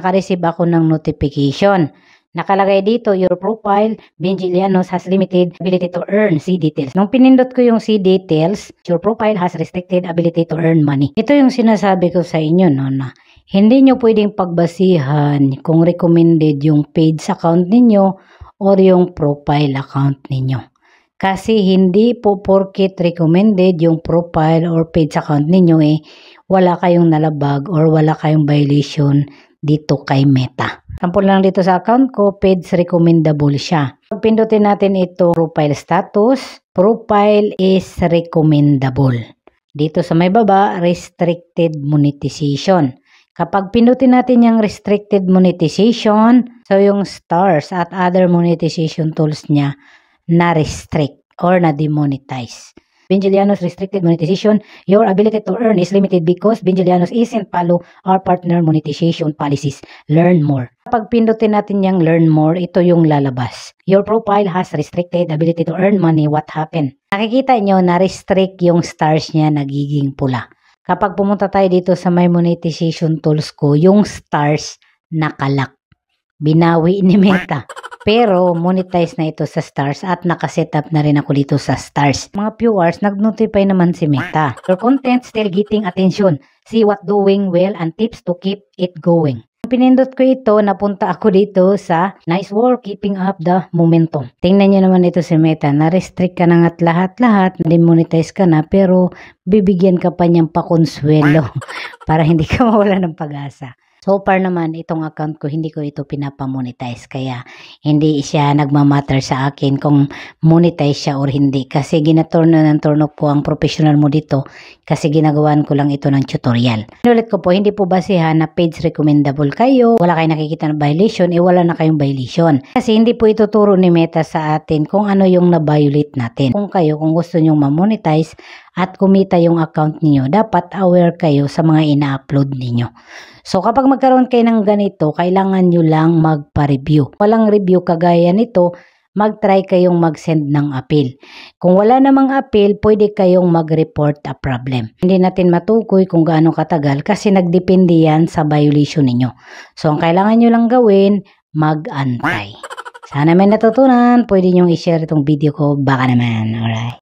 naka-receive ako ng notification. Nakalagay dito, your profile, Benji Llanos has limited ability to earn see details. Nung pinindot ko yung see details, your profile has restricted ability to earn money. Ito yung sinasabi ko sa inyo, no, na hindi nyo pwedeng pagbasihan kung recommended yung page account ninyo or yung profile account ninyo. Kasi hindi po porket recommended yung profile or page account ninyo wala kayong nalabag or wala kayong violation dito kay Meta. Sample lang dito sa account ko, page recommendable siya. Pag pindutin natin ito, profile status, profile is recommendable. Dito sa may baba, restricted monetization. Kapag pindutin natin yung restricted monetization, so yung stars at other monetization tools niya na-restrict or na-demonetize. Benji Llanos restricted monetization. Your ability to earn is limited because Benji Llanos isn't follow our partner monetization policies. Learn more. Kapag pindutin natin yung learn more, ito yung lalabas. Your profile has restricted ability to earn money. What happened? Nakikita nyo na restrict yung stars niya nagiging pula. Kapag pumunta tayo dito sa my monetization tools ko, yung stars nakalak. Binawi ni Meta. Pero monetize na ito sa stars at nakasetup na rin ako dito sa stars. Mga viewers, nag-notify naman si Meta. Your content still getting attention. See what doing well and tips to keep it going. Pinindot ko ito, napunta ako dito sa nice work, keeping up the momentum. Tingnan nyo naman ito si Meta. Na-restrict ka na nga't lahat-lahat. Demonetize ka na pero bibigyan ka pa niyang pakonsuelo para hindi ka mawala ng pag-asa. So far naman, itong account ko, hindi ko ito pinapamonetize. Kaya, hindi siya nagmamatter sa akin kung monetize siya or hindi. Kasi ginaturn off ko ang professional mo dito. Kasi ginagawan ko lang ito ng tutorial. Inulit ko po, hindi po basihan na page recommendable kayo. Wala kayong nakikita na violation, wala na kayong violation. Kasi hindi po ituturo ni Meta sa atin kung ano yung na-violate natin. Kung gusto nyong ma-monetize at kumita yung account niyo, dapat aware kayo sa mga ina-upload niyo. So kapag magkaroon kayo ng ganito, kailangan nyo lang magpa-review. Walang review kagaya nito, mag-try kayong mag-send ng appeal. Kung wala namang appeal, pwede kayong mag-report a problem. Hindi natin matukoy kung gaano katagal kasi nagdepende yan sa violation ninyo. So ang kailangan nyo lang gawin, mag-antay. Sana may natutunan, pwede nyo i-share itong video ko, baka naman. Alright.